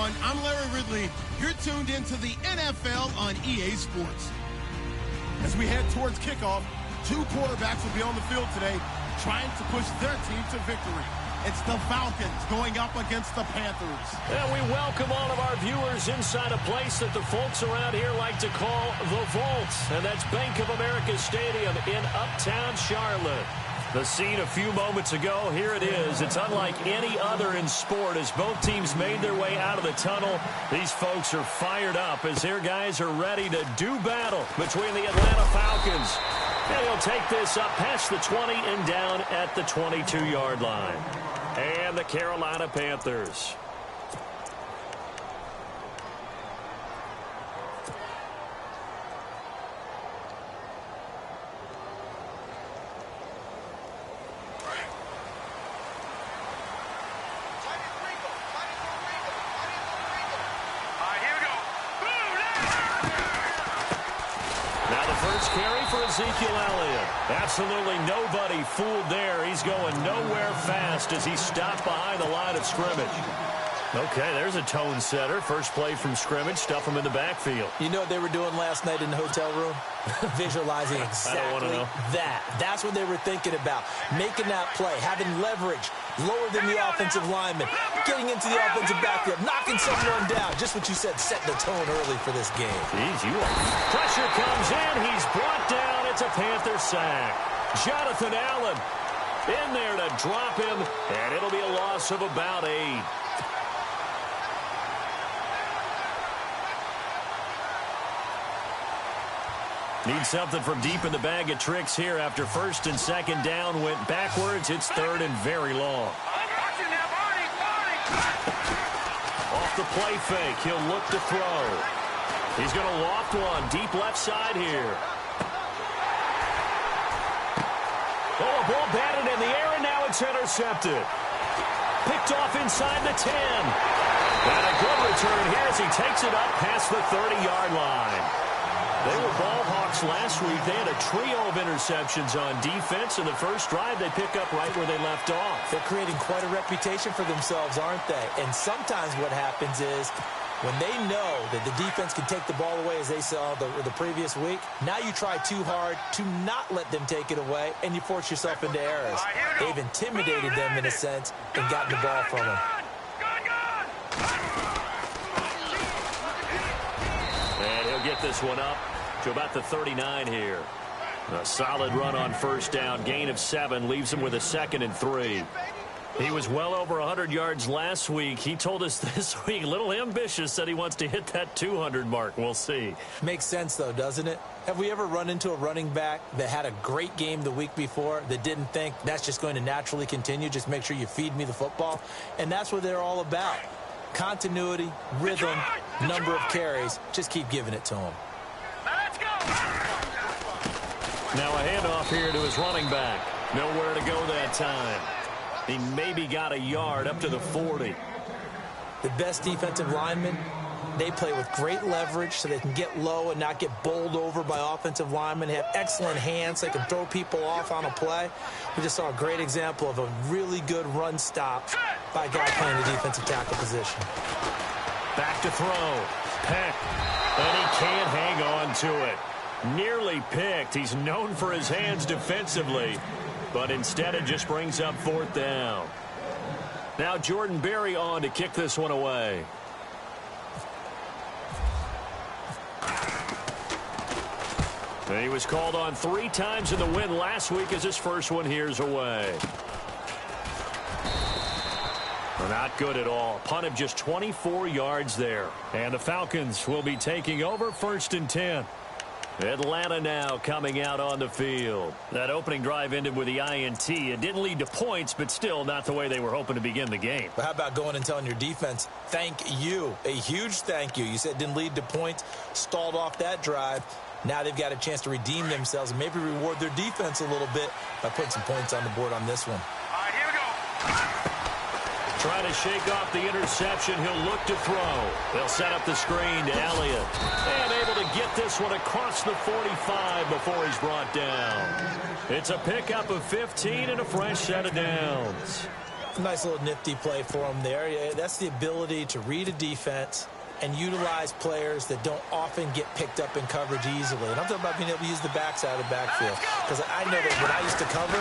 everyone. I'm Larry Ridley. You're tuned into the NFL on EA Sports. As we head towards kickoff, two quarterbacks will be on the field today trying to push their team to victory. It's the Falcons going up against the Panthers. And we welcome all of our viewers inside a place that the folks around here like to call the Vault. And that's Bank of America Stadium in Uptown Charlotte. The scene a few moments ago, here it is. It's unlike any other in sport as both teams made their way out of the tunnel. These folks are fired up as their guys are ready to do battle between the Atlanta Falcons. And he'll take this up past the 20 and down at the 22-yard line. And the Carolina Panthers. Ezekiel Elliott. Absolutely nobody fooled there. He's going nowhere fast as he stopped behind the line of scrimmage. Okay, there's a tone setter. First play from scrimmage. Stuff him in the backfield. You know what they were doing last night in the hotel room? Visualizing exactly that. That's what they were thinking about. Making that play, having leverage, lower than the offensive lineman, getting into the offensive backfield, knocking someone down. Just what you said, set the tone early for this game. Jeez, you are. Pressure comes in. He's brought down. It's a Panther sack. Jonathan Allen in there to drop him, and it'll be a loss of about 8. Need something from deep in the bag of tricks here after first and second down went backwards. It's third and very long. Off the play fake, he'll look to throw. He's going to loft one deep left side here. Oh, a ball batted in the air, and now it's intercepted. Picked off inside the 10. And a good return here as he takes it up past the 30-yard line. They were ball hawks last week. They had a trio of interceptions on defense. In the first drive, they pick up right where they left off. They're creating quite a reputation for themselves, aren't they? And sometimes what happens is when they know that the defense can take the ball away, as they saw the previous week, now you try too hard to not let them take it away, and you force yourself into errors. They've intimidated them in a sense and gotten the ball from them. And he'll get this one up to about the 39 here. A solid run on first down. Gain of 7 leaves him with a 2nd and 3. He was well over 100 yards last week. He told us this week, a little ambitious, that he wants to hit that 200 mark. We'll see. Makes sense, though, doesn't it? Have we ever run into a running back that had a great game the week before that didn't think that's just going to naturally continue? Just make sure you feed me the football. And that's what they're all about. Continuity, rhythm, number of carries. Just keep giving it to them. Now a handoff here to his running back. Nowhere to go that time. He maybe got a yard up to the 40. The best defensive linemen, they play with great leverage so they can get low and not get bowled over by offensive linemen. They have excellent hands. They can throw people off on a play. We just saw a great example of a really good run stop by a guy playing the defensive tackle position. Back to throw. Peck. And he can't hang on to it. Nearly picked. He's known for his hands defensively, but instead it just brings up 4th down. Now Jordan Berry on to kick this one away. And he was called on 3 times in the win last week as his first one here's away. Not good at all. Punt of just 24 yards there. And the Falcons will be taking over 1st and 10. Atlanta now coming out on the field. That opening drive ended with the INT. It didn't lead to points, but still not the way they were hoping to begin the game. But how about going and telling your defense, thank you, a huge thank you. You said it didn't lead to points, stalled off that drive. Now they've got a chance to redeem themselves and maybe reward their defense a little bit by putting some points on the board on this one. All right, here we go. Trying to shake off the interception. He'll look to throw. They'll set up the screen to Elliott. And able to get this one across the 45 before he's brought down. It's a pickup of 15 and a fresh set of downs. Nice little nifty play for him there. Yeah, that's the ability to read a defense and utilize players that don't often get picked up in coverage easily. And I'm talking about being able to use the backside of the backfield. Because I know that when I used to cover,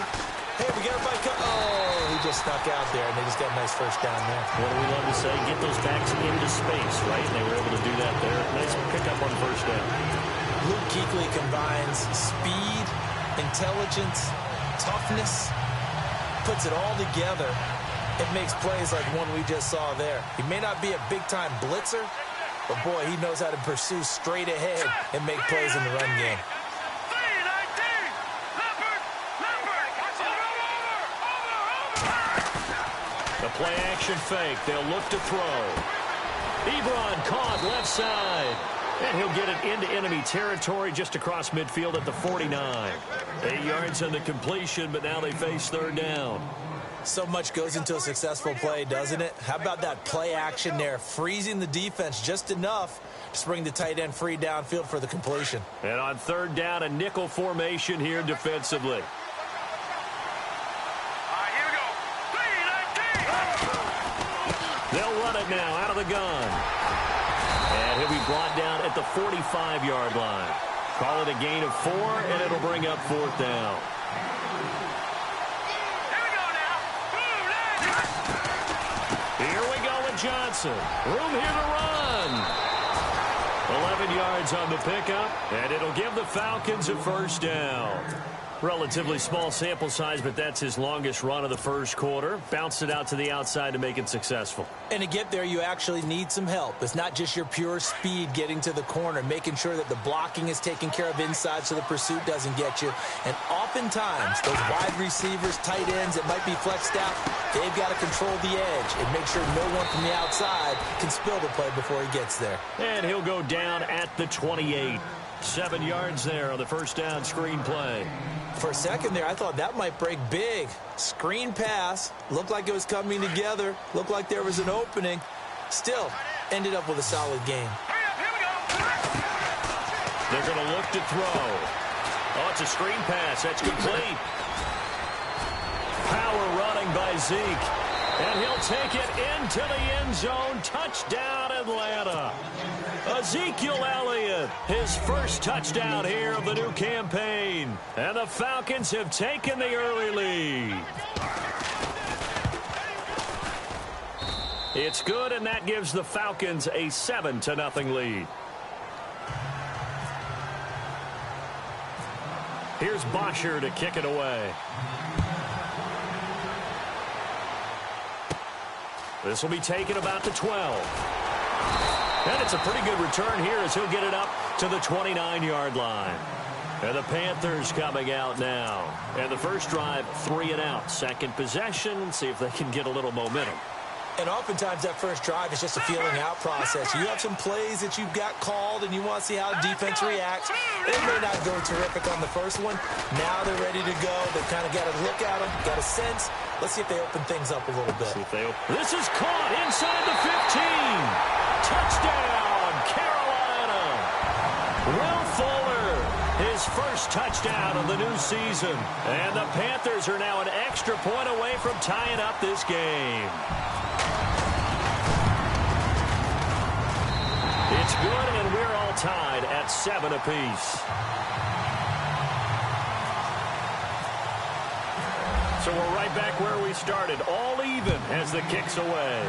hey, we got everybody oh, he just snuck out there, and they just got a nice first down there. What do we love to say? Get those backs into space, right? And they were able to do that there. Nice pickup on first down. Luke Kuechly combines speed, intelligence, toughness, puts it all together. It makes plays like one we just saw there. He may not be a big-time blitzer, but, boy, he knows how to pursue straight ahead and make plays in the run game. The play-action fake. They'll look to throw. Ebron caught left side. And he'll get it into enemy territory just across midfield at the 49. 8 yards on the completion, but now they face third down. So much goes into a successful play, doesn't it? How about that play action there, freezing the defense just enough to bring the tight end free downfield for the completion. And on third down, a nickel formation here defensively. Here we go. They'll run it now out of the gun. And he'll be brought down at the 45-yard line. Call it a gain of 4, and it'll bring up fourth down. Here we go with Johnson. Room here to run. 11 yards on the pickup, and it'll give the Falcons a first down. Relatively small sample size, but that's his longest run of the first quarter. Bounced it out to the outside to make it successful. And to get there, you actually need some help. It's not just your pure speed getting to the corner, making sure that the blocking is taken care of inside so the pursuit doesn't get you. And oftentimes, those wide receivers, tight ends that might be flexed out, they've got to control the edge and make sure no one from the outside can spill the play before he gets there. And he'll go down at the 28. 7 yards there on the first down screen play. For a second there, I thought that might break big. Screen pass. Looked like it was coming together. Looked like there was an opening. Still, ended up with a solid game. They're going to look to throw. Oh, it's a screen pass. That's complete. Power running by Zeke. And he'll take it into the end zone. Touchdown, Atlanta. Ezekiel Elliott, his first touchdown here of the new campaign. And the Falcons have taken the early lead. It's good, and that gives the Falcons a 7-0 lead. Here's Bosher to kick it away. This will be taken about the 12. And it's a pretty good return here as he'll get it up to the 29-yard line. And the Panthers coming out now. And the first drive, 3 and out. Second possession, see if they can get a little momentum. And oftentimes that first drive is just a feeling out process. You have some plays that you've got called and you want to see how the defense reacts. It may not go terrific on the first one. Now they're ready to go. They've kind of got a look at them, got a sense. Let's see if they open things up a little bit. This is caught inside the 15. Touchdown, Carolina. Will Fuller, his first touchdown of the new season. And the Panthers are now an extra point away from tying up this game. It's good, and we're all tied at 7 apiece. So we're right back where we started, all even as the kick's away.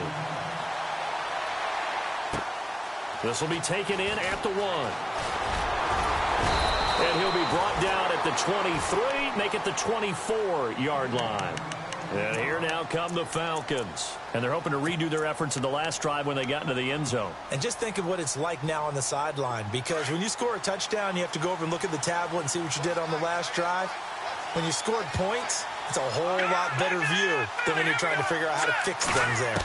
This will be taken in at the 1. And he'll be brought down at the 23, make it the 24-yard line. And here now come the Falcons. And they're hoping to redo their efforts in the last drive when they got into the end zone. And just think of what it's like now on the sideline. Because when you score a touchdown, you have to go over and look at the tablet and see what you did on the last drive. When you scored points, it's a whole lot better view than when you're trying to figure out how to fix things there.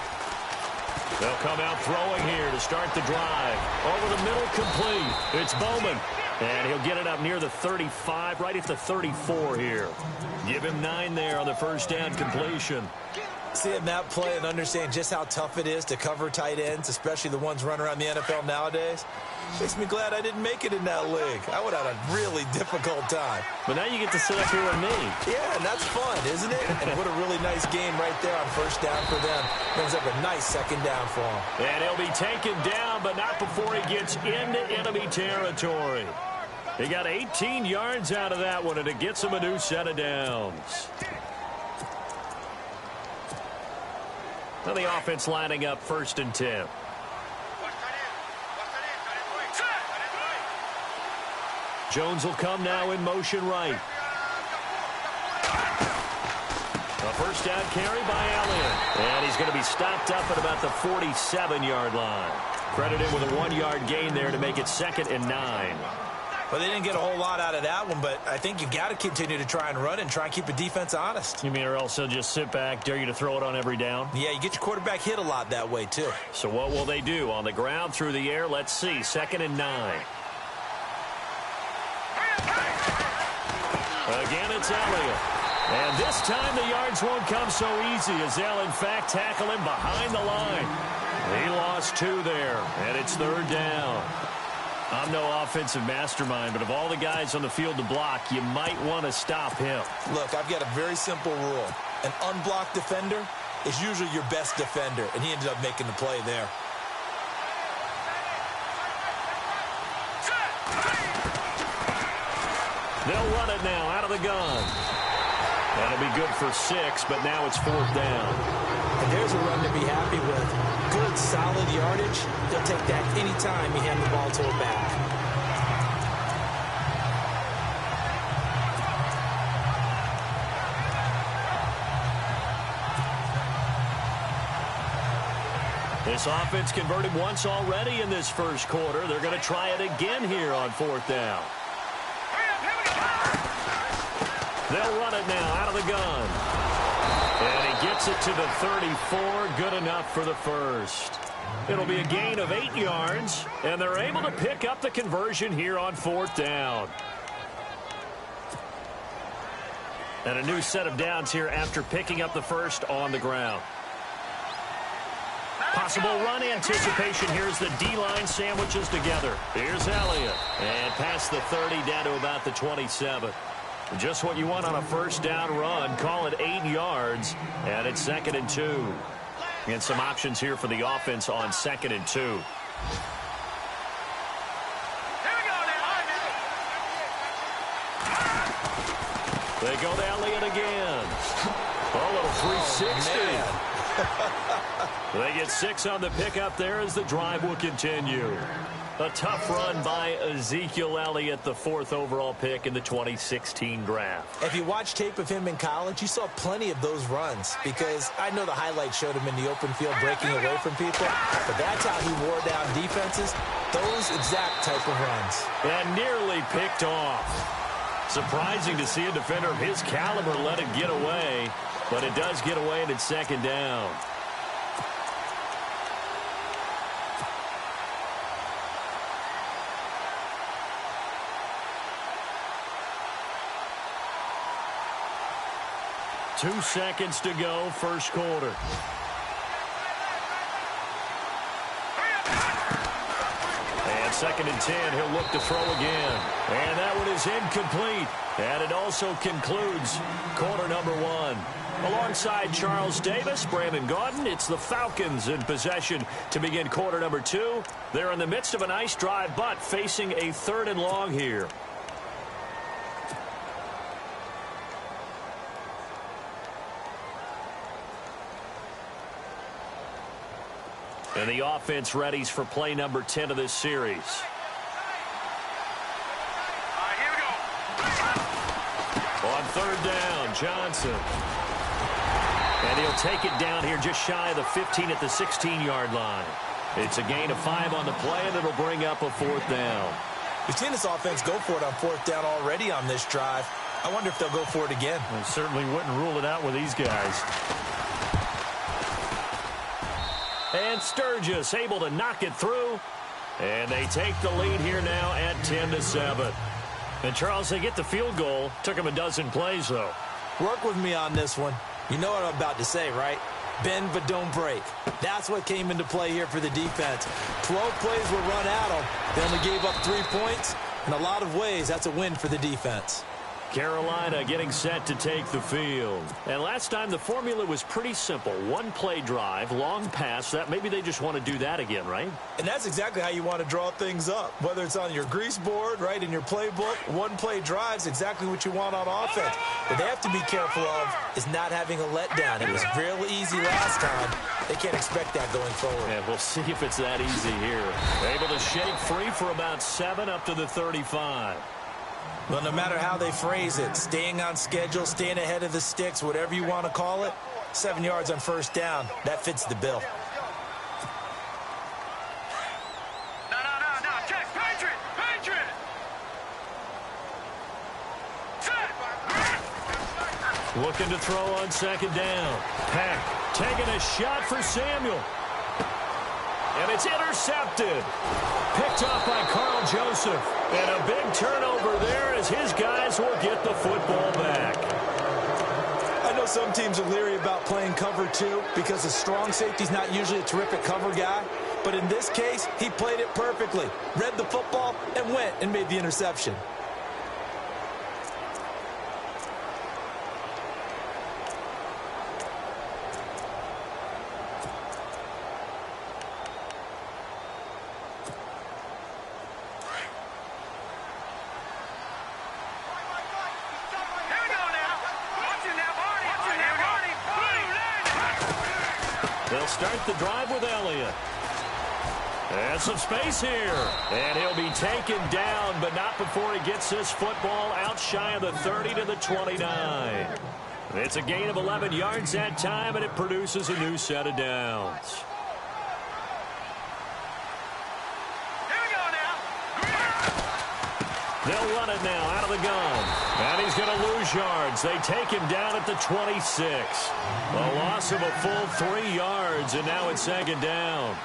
They'll come out throwing here to start the drive. Over the middle, complete. It's Bowman. And he'll get it up near the 35, right at the 34 here. Give him 9 there on the first down completion. Seeing that play and understand just how tough it is to cover tight ends, especially the ones running around the NFL nowadays, makes me glad I didn't make it in that league. I would have had a really difficult time. But now you get to sit up here with me. Yeah, and that's fun, isn't it? And what a really nice game right there on first down for them. Brings up a nice second down for him. And he'll be taken down, but not before he gets into enemy territory. He got 18 yards out of that one, and it gets him a new set of downs. Now the offense lining up 1st and 10. Jones will come now in motion right. A first down carry by Elliott. And he's going to be stopped up at about the 47-yard line. Credited with a 1-yard gain there to make it 2nd and 9. Well, they didn't get a whole lot out of that one, but I think you've got to continue to try and run and try and keep the defense honest. You mean or else they'll just sit back, dare you to throw it on every down? Yeah, you get your quarterback hit a lot that way, too. So what will they do? On the ground, through the air? Let's see. 2nd and 9. Again, it's Elliott. And this time the yards won't come so easy as they'll, in fact, tackle him behind the line. He lost 2 there, and it's 3rd down. I'm no offensive mastermind, but of all the guys on the field to block, you might want to stop him. Look, I've got a very simple rule. An unblocked defender is usually your best defender, and he ended up making the play there. They'll run it now out of the gun. That'll be good for 6, but now it's 4th down. And there's a run to be happy with. Good, solid yardage. They'll take that any time you hand the ball to a back. This offense converted once already in this first quarter. They're going to try it again here on 4th down. They'll run it now out of the gun. And he gets it to the 34. Good enough for the first. It'll be a gain of 8 yards, and they're able to pick up the conversion here on 4th down. And a new set of downs here after picking up the first on the ground. Possible run anticipation. Here's the D-line sandwiches together. Here's Elliott. And past the 30 down to about the 27. Just what you want on a first down run. Call it 8 yards, and it's 2nd and 2. And some options here for the offense on 2nd and 2. They go to Elliott again. A little 360. They get 6 on the pickup there as the drive will continue. A tough run by Ezekiel Elliott, the 4th overall pick in the 2016 draft. If you watch tape of him in college, you saw plenty of those runs because I know the highlights showed him in the open field breaking away from people, but that's how he wore down defenses, those exact type of runs. And nearly picked off. Surprising to see a defender of his caliber let it get away, but it does get away and it's 2nd down. Two seconds to go, first quarter. And 2nd and 10, he'll look to throw again. And that one is incomplete. And it also concludes quarter number 1. Alongside Charles Davis, Brandon Gaudin, it's the Falcons in possession to begin quarter number 2. They're in the midst of a nice drive, but facing a 3rd and long here. And the offense readies for play number 10 of this series. Here we go. On 3rd down, Johnson. And he'll take it down here just shy of the 15 at the 16-yard line. It's a gain of 5 on the play, and it'll bring up a 4th down. We've seen this offense go for it on 4th down already on this drive. I wonder if they'll go for it again. I certainly wouldn't rule it out with these guys. And Sturgis able to knock it through. And they take the lead here now at 10-7. And, Charles, they get the field goal. Took them a dozen plays, though. Work with me on this one. You know what I'm about to say, right? Bend but don't break. That's what came into play here for the defense. 12 plays were run at them. They only gave up 3 points. In a lot of ways, that's a win for the defense. Carolina getting set to take the field. And last time the formula was pretty simple. One play drive, long pass. That maybe they just want to do that again, right? And that's exactly how you want to draw things up. Whether it's on your grease board, right, in your playbook, one play drive is exactly what you want on offense. What they have to be careful of is not having a letdown. It was real easy last time. They can't expect that going forward. Yeah, we'll see if it's that easy here. Able to shake free for about 7 up to the 35. Well, no matter how they phrase it, staying on schedule, staying ahead of the sticks, whatever you want to call it, 7 yards on first down, that fits the bill. No. Check. Patriot. Set. Looking to throw on second down. Peck taking a shot for Samuel. And it's intercepted. Picked off by Carl Joseph. And a big turnover there as his guys will get the football back. I know some teams are leery about playing cover 2 because the strong safety's not usually a terrific cover guy. But in this case, he played it perfectly. Read the football and went and made the interception. They'll start the drive with Elliott. And some space here. And he'll be taken down, but not before he gets this football out shy of the 30 to the 29. It's a gain of 11 yards that time, and it produces a new set of downs. They'll run it now out of the gun. And he's going to lose yards. They take him down at the 26. A loss of a full 3 yards, and now it's second down.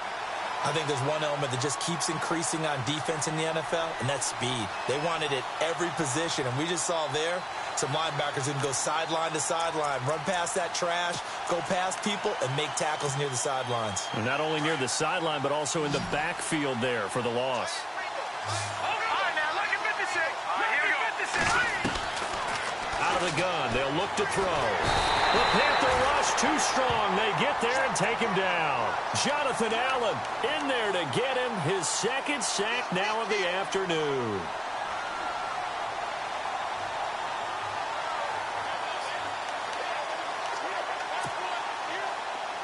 I think there's one element that just keeps increasing on defense in the NFL, and that's speed. They want it at every position, and we just saw there some linebackers who can go sideline to sideline, run past that trash, go past people, and make tackles near the sidelines. And not only near the sideline, but also in the backfield there for the loss. Out of the gun, they'll look to throw. The Panther rush too strong. They get there and take him down. Jonathan Allen in there to get him his second sack now of the afternoon.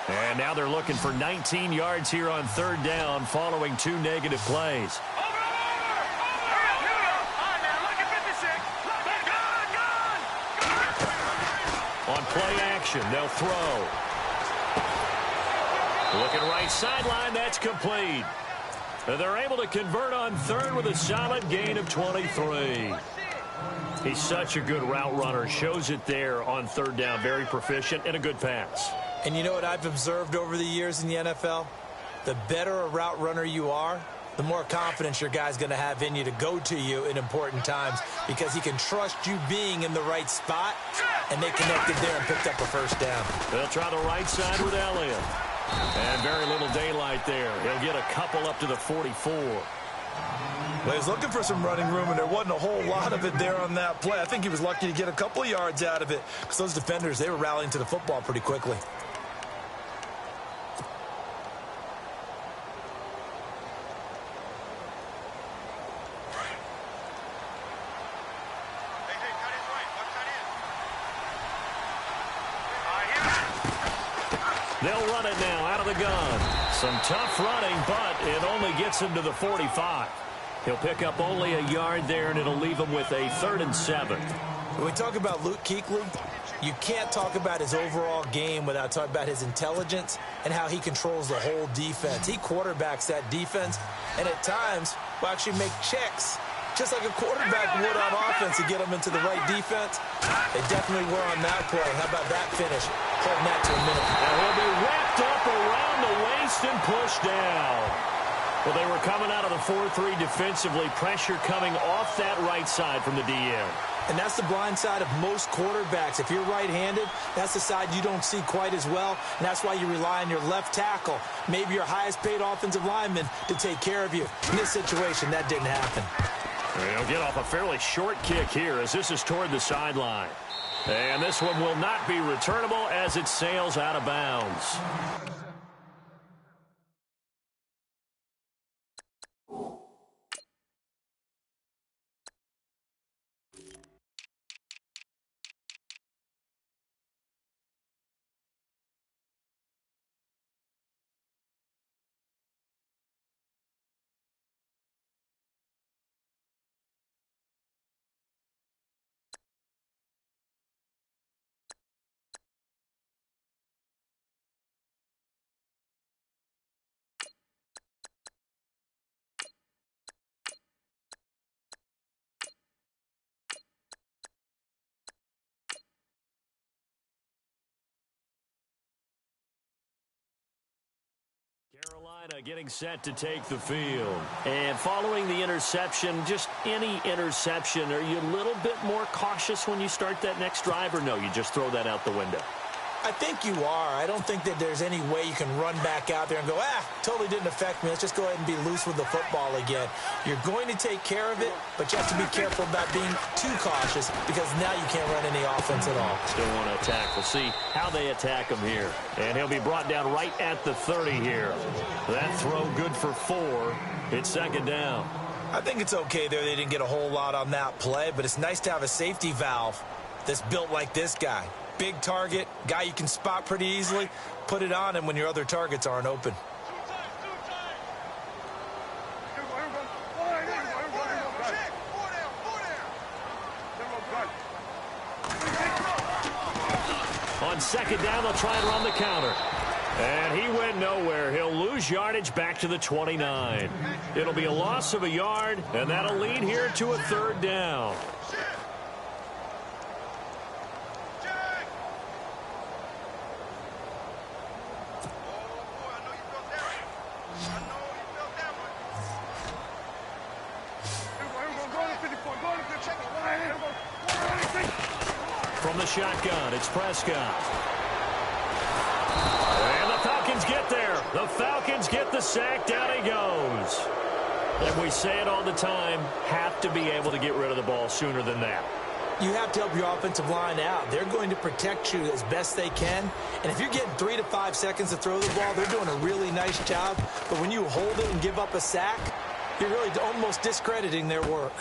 And now they're looking for 19 yards here on third down following 2 negative plays. On play action, they'll throw. Looking right sideline, that's complete. And they're able to convert on third with a solid gain of 23. He's such a good route runner. Shows it there on third down. Very proficient and a good pass. And you know what I've observed over the years in the NFL? The better a route runner you are, the more confidence your guy's going to have in you to go to you in important times because he can trust you being in the right spot, and they connected there and picked up a first down. They'll try the right side with Elliott. And very little daylight there. He'll get a couple up to the 44. Well, he was looking for some running room, and there wasn't a whole lot of it there on that play. I think he was lucky to get a couple of yards out of it because those defenders, they were rallying to the football pretty quickly. They'll run it now out of the gun. Some tough running, but it only gets him to the 45. He'll pick up only a yard there, and it'll leave him with a 3rd and 7. When we talk about Luke Kuechly, you can't talk about his overall game without talking about his intelligence and how he controls the whole defense. He quarterbacks that defense, and at times will actually make checks, just like a quarterback would on offense to get them into the right defense. They definitely were on that play. How about that finish? Holding that to a minute. And he'll be wrapped up around the waist and pushed down. Well, they were coming out of the 4-3 defensively. Pressure coming off that right side from the DN. And that's the blind side of most quarterbacks. If you're right-handed, that's the side you don't see quite as well, and that's why you rely on your left tackle, maybe your highest-paid offensive lineman, to take care of you. In this situation, that didn't happen. He'll get off a fairly short kick here as this is toward the sideline. And this one will not be returnable as it sails out of bounds. Carolina getting set to take the field. And following the interception, just any interception, are you a little bit more cautious when you start that next drive, or no, you just throw that out the window? I think you are. I don't think that there's any way you can run back out there and go, totally didn't affect me. Let's just go ahead and be loose with the football again. You're going to take care of it, but you have to be careful about being too cautious because now you can't run any offense at all. Still want to attack. We'll see how they attack him here. And he'll be brought down right at the 30 here. That throw good for 4. It's second down. I think it's okay there. They didn't get a whole lot on that play, but it's nice to have a safety valve that's built like this guy. Big target, guy you can spot pretty easily. Put it on him when your other targets aren't open. On second down, they'll try and run the counter. And he went nowhere. He'll lose yardage back to the 29. It'll be a loss of a yard, and that'll lead here to a third down. From the shotgun, it's Prescott. And the Falcons get there. The Falcons get the sack. Down he goes. And we say it all the time, have to be able to get rid of the ball sooner than that. You have to help your offensive line out. They're going to protect you as best they can. And if you're getting 3 to 5 seconds to throw the ball, they're doing a really nice job. But when you hold it and give up a sack, you're really almost discrediting their work.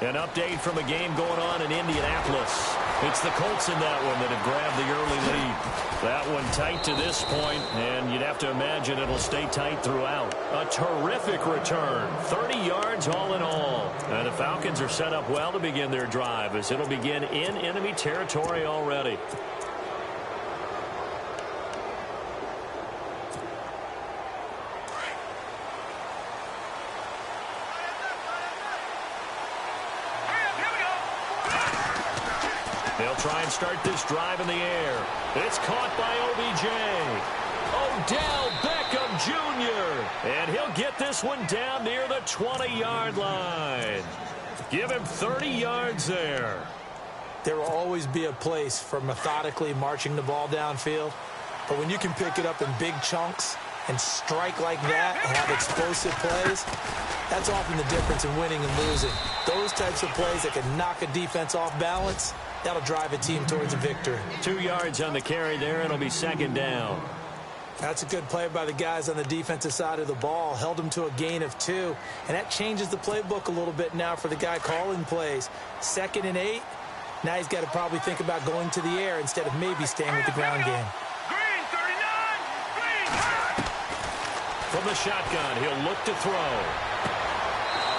An update from a game going on in Indianapolis. It's the Colts in that one that have grabbed the early lead. That one tight to this point, and you'd have to imagine it'll stay tight throughout. A terrific return, 30 yards all in all. And the Falcons are set up well to begin their drive as it'll begin in enemy territory already. They'll try and start this drive in the air. It's caught by OBJ. Odell Beckham Jr. And he'll get this one down near the 20-yard line. Give him 30 yards there. There will always be a place for methodically marching the ball downfield. But when you can pick it up in big chunks and strike like that and have explosive plays, that's often the difference in winning and losing. Those types of plays that can knock a defense off balance, that'll drive a team towards a victory. 2 yards on the carry there. It'll be second down. That's a good play by the guys on the defensive side of the ball. Held them to a gain of 2. And that changes the playbook a little bit now for the guy calling plays. 2nd and 8. Now he's got to probably think about going to the air instead of maybe staying with the ground game. Green, 39. Green. From the shotgun, he'll look to throw.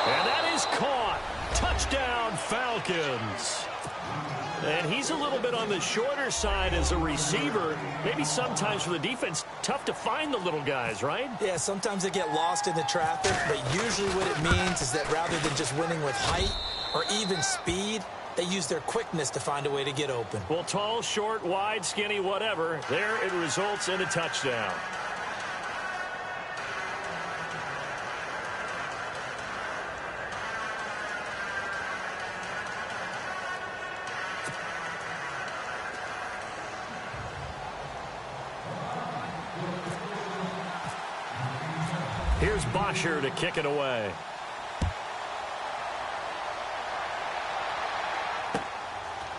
And that is caught. Touchdown, Falcons. And he's a little bit on the shorter side as a receiver. Maybe sometimes for the defense, tough to find the little guys, right? Yeah, sometimes they get lost in the traffic, but usually what it means is that rather than just winning with height or even speed, they use their quickness to find a way to get open. Well, tall, short, wide, skinny, whatever, there it results in a touchdown. here's Bosher to kick it away.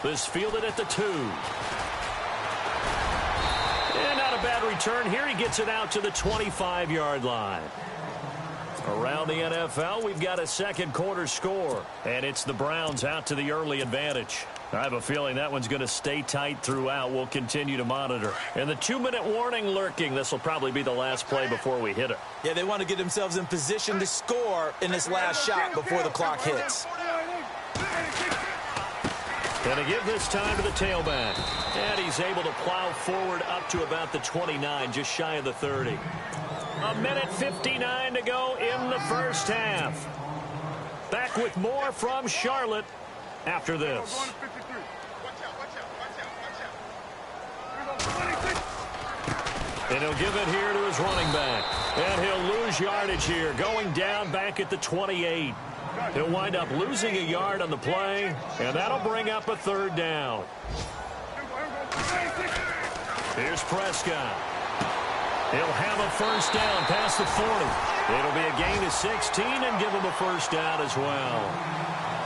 This fielded at the 2. And not a bad return here. He gets it out to the 25-yard line. Around the NFL, we've got a second quarter score. And it's the Browns out to the early advantage. I have a feeling that one's going to stay tight throughout. We'll continue to monitor. And the 2-minute warning lurking. This will probably be the last play before we hit it. Yeah, they want to get themselves in position to score in this last shot before the clock hits. Going to give this time to the tailback. And he's able to plow forward up to about the 29, just shy of the 30. 1:59 to go in the first half. Back with more from Charlotte after this. And he'll give it here to his running back. And he'll lose yardage here, going down back at the 28. He'll wind up losing a yard on the play, and that'll bring up a third down. Here's Prescott. He'll have a first down past the 40. It'll be a gain of 16 and give him a first down as well.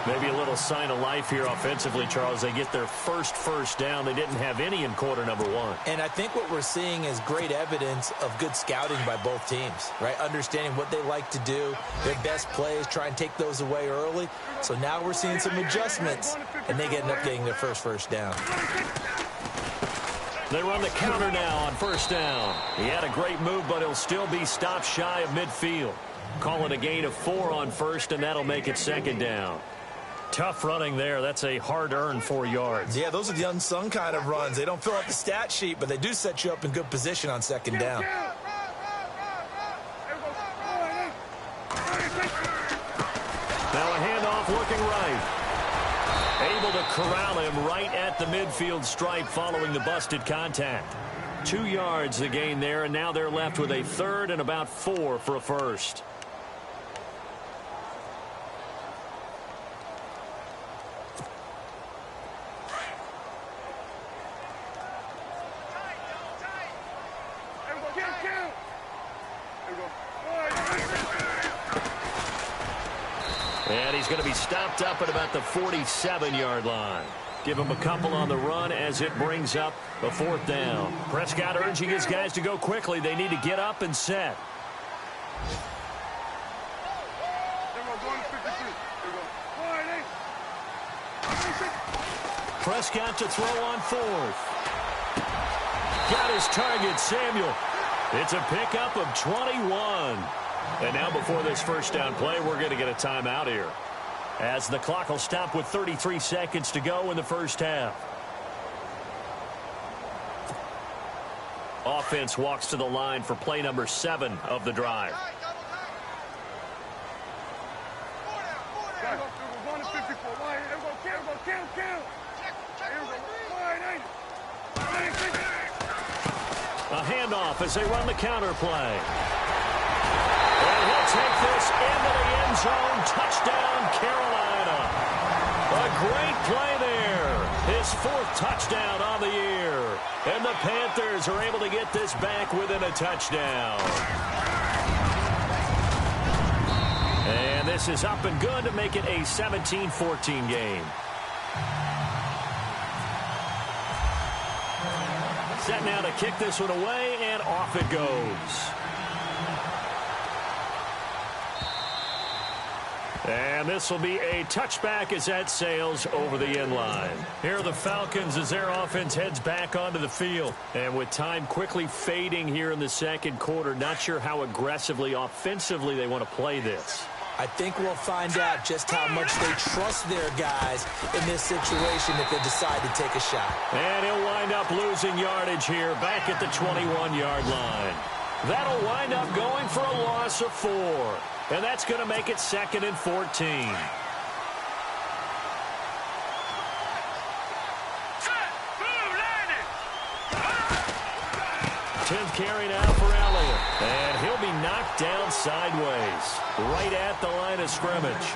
Maybe a little sign of life here offensively, Charles. They get their first down. They didn't have any in quarter number 1. And I think what we're seeing is great evidence of good scouting by both teams, right? Understanding what they like to do, their best plays, try and take those away early. So now we're seeing some adjustments, and they end up getting their first down. They run the counter now on first down. He had a great move, but he'll still be stopped shy of midfield. Call it a gain of 4 on first, and that'll make it second down. Tough running there. That's a hard-earned 4 yards. Yeah, those are the unsung kind of runs. They don't fill out the stat sheet, but they do set you up in good position on second down. Now a handoff looking right. Able to corral him right at the midfield stripe following the busted contact. 2 yards the gain there, and now they're left with a third and about 4 for a first. And he's going to be stopped up at about the 47-yard line. Give him a couple on the run as it brings up a 4th down. Prescott urging his guys to go quickly. They need to get up and set. Prescott to throw on 4th. Got his target, Samuel. It's a pickup of 21. And now before this first down play, we're going to get a timeout here, as the clock will stop with 33 seconds to go in the first half. Offense walks to the line for play number 7 of the drive. A handoff as they run the counter play. And he'll take this into the end zone. Touchdown, Carolina. A great play there. His 4th touchdown on the year. And the Panthers are able to get this back within a touchdown. And this is up and good to make it a 17-14 game. Set now to kick this one away, and off it goes. And this will be a touchback as that sails over the end line. Here are the Falcons as their offense heads back onto the field. And with time quickly fading here in the second quarter, not sure how aggressively, offensively they want to play this. I think we'll find out just how much they trust their guys in this situation if they decide to take a shot. And he'll wind up losing yardage here back at the 21-yard line. That'll wind up going for a loss of 4. And that's going to make it 2nd and 14. 10th carry now for Elliott. And he'll be knocked down sideways, right at the line of scrimmage.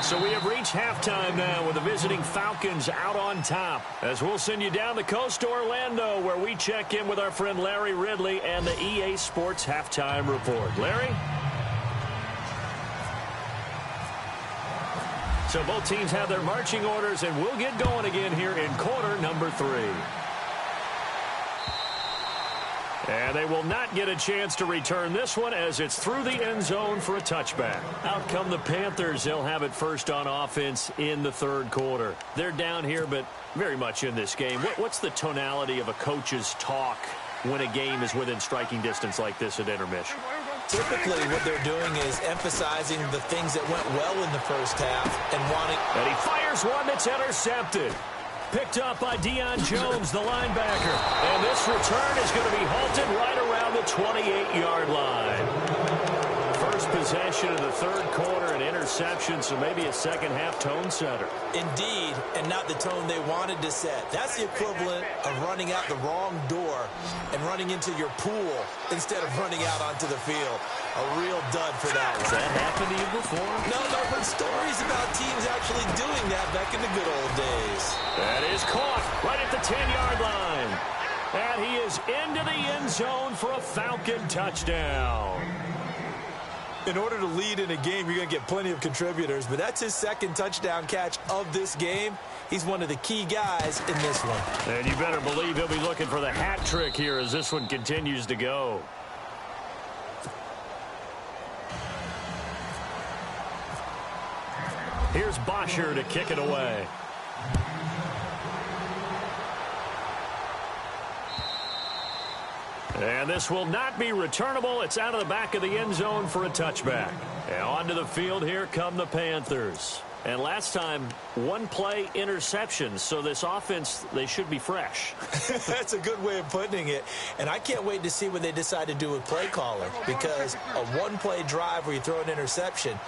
So we have reached halftime now with the visiting Falcons out on top. As we'll send you down the coast to Orlando, where we check in with our friend Larry Ridley and the EA Sports Halftime Report. Larry? So both teams have their marching orders, and we'll get going again here in quarter number 3. And they will not get a chance to return this one as it's through the end zone for a touchback. Out come the Panthers. They'll have it first on offense in the third quarter. They're down here, but very much in this game. What's the tonality of a coach's talk when a game is within striking distance like this at intermission? Typically, what they're doing is emphasizing the things that went well in the first half and wanting... And he fires one that's intercepted. Picked up by Deion Jones, the linebacker. And this return is going to be halted right around the 28-yard line. First possession of the third quarter, an interception, so maybe a second-half tone setter. Indeed, and not the tone they wanted to set. That's the equivalent of running out the wrong door and running into your pool instead of running out onto the field. A real dud for that one. Has that happened to you before? No, but stories about teams actually doing that back in the good old days. That is caught right at the 10-yard line. And he is into the end zone for a Falcon touchdown. In order to lead in a game, you're going to get plenty of contributors, but that's his second touchdown catch of this game. He's one of the key guys in this one. And you better believe he'll be looking for the hat trick here as this one continues to go. Here's Bosher to kick it away. And this will not be returnable. It's out of the back of the end zone for a touchback. And onto the field, here come the Panthers. And last time, one-play interceptions. So this offense, they should be fresh. That's a good way of putting it. And I can't wait to see what they decide to do with play calling. Because a one-play drive where you throw an interception,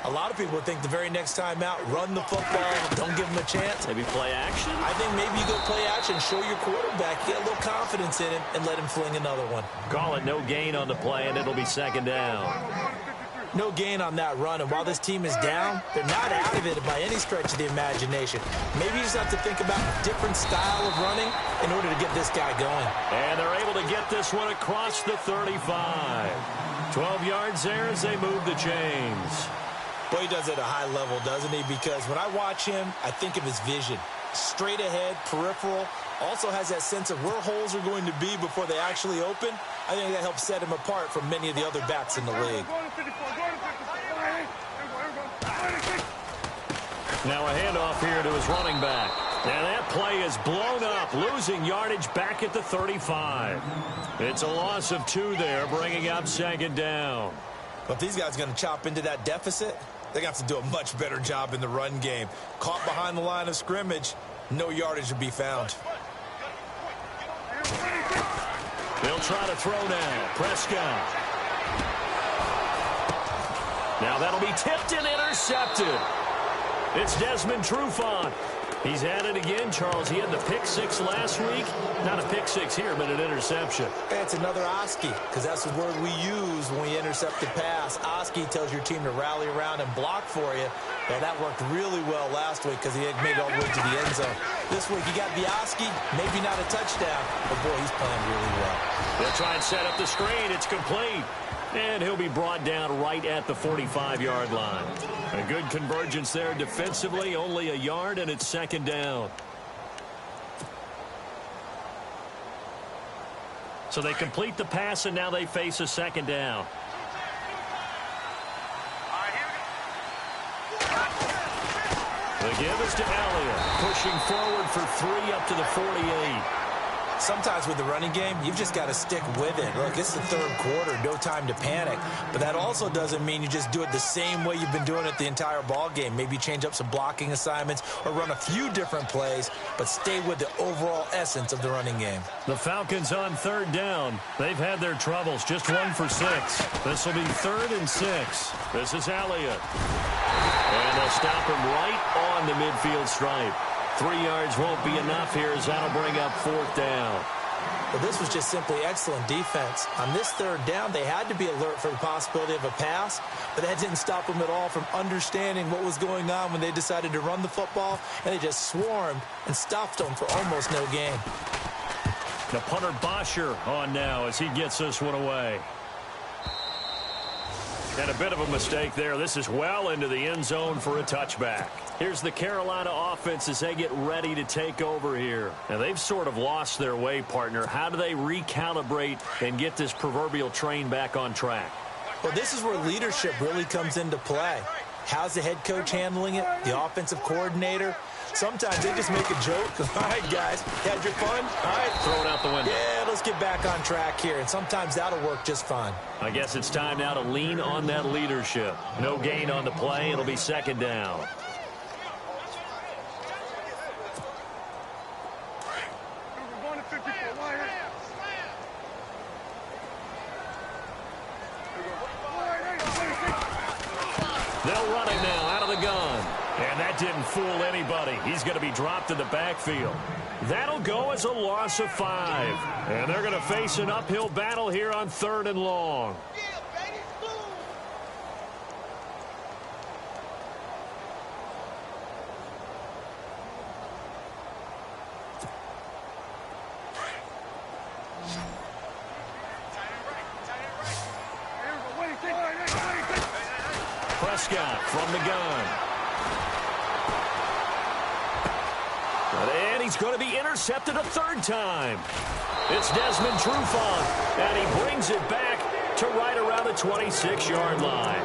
a lot of people think the very next time out, run the football, don't give them a chance. Maybe play action? I think maybe you go play action, show your quarterback, get a little confidence in him, and let him fling another one. Call it no gain on the play, and it'll be second down. No gain on that run, and while this team is down, they're not out of it by any stretch of the imagination. Maybe you just have to think about a different style of running in order to get this guy going. And they're able to get this one across the 35. 12 yards there as they move the chains. Boy, he does it at a high level, doesn't he? Because when I watch him, I think of his vision. Straight ahead, peripheral. Also has that sense of where holes are going to be before they actually open. I think that helps set him apart from many of the other backs in the league. Now a handoff here to his running back. And that play is blown up, losing yardage back at the 35. It's a loss of 2 there, bringing up second down. But if these guys are going to chop into that deficit, they're going to have to do a much better job in the run game. Caught behind the line of scrimmage, no yardage to be found. They'll try to throw now. Prescott. Now that'll be tipped and intercepted. It's Desmond Trufant. He's at it again, Charles. He had the pick 6 last week. Not a pick 6 here, but an interception. It's another Oski, because that's the word we use when we intercept the pass. Oski tells your team to rally around and block for you. Well, that worked really well last week because he had made it all the way to the end zone. This week, you got the Oski, maybe not a touchdown, but boy, he's playing really well. They'll try and set up the screen. It's complete. And he'll be brought down right at the 45-yard line. A good convergence there defensively, only a yard, and it's second down. So they complete the pass, and now they face a second down. The give is to Elliott, pushing forward for 3 up to the 48. Sometimes with the running game, you've just got to stick with it. Look, it's the third quarter, no time to panic. But that also doesn't mean you just do it the same way you've been doing it the entire ball game. Maybe change up some blocking assignments or run a few different plays, but stay with the overall essence of the running game. The Falcons on third down. They've had their troubles, just 1 for 6. This will be 3rd and 6. This is Elliott. And they'll stop him right on the midfield stripe. 3 yards won't be enough here as that'll bring up 4th down. Well, this was just simply excellent defense. On this 3rd down, they had to be alert for the possibility of a pass, but that didn't stop them at all from understanding what was going on when they decided to run the football, and they just swarmed and stopped them for almost no gain. The punter Bosher on now as he gets this one away. And a bit of a mistake there. This is well into the end zone for a touchback. Here's the Carolina offense as they get ready to take over here. Now, they've sort of lost their way, partner. How do they recalibrate and get this proverbial train back on track? Well, this is where leadership really comes into play. How's the head coach handling it? The offensive coordinator? Sometimes they just make a joke. All right, guys, had your fun? All right. Throw it out the window. Yeah, let's get back on track here. And sometimes that'll work just fine. I guess it's time now to lean on that leadership. No gain on the play. It'll be second down. They'll run him now out of the gun. And that didn't fool anybody. He's going to be dropped in the backfield. That'll go as a loss of 5. And they're going to face an uphill battle here on 3rd and long. Prescott from the gun. And he's going to be intercepted a 3rd time. It's Desmond Trufant, and he brings it back to right around the 26-yard line.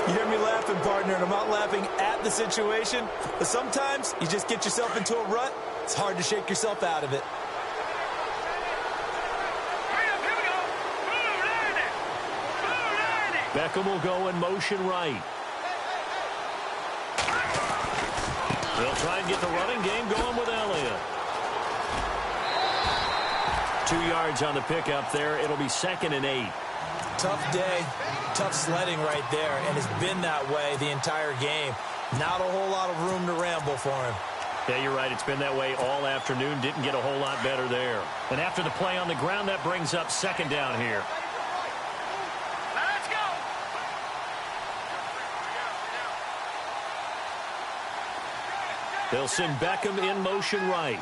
You hear me laughing, partner, and I'm not laughing at the situation, but sometimes you just get yourself into a rut. It's hard to shake yourself out of it. Beckham will go in motion right. They'll try and get the running game going with Elliott. 2 yards on the pickup there. It'll be 2nd and 8. Tough day, tough sledding right there, and it's been that way the entire game. Not a whole lot of room to ramble for him. Yeah, you're right. It's been that way all afternoon. Didn't get a whole lot better there. And after the play on the ground, that brings up 2nd down here. They'll send Beckham in motion right.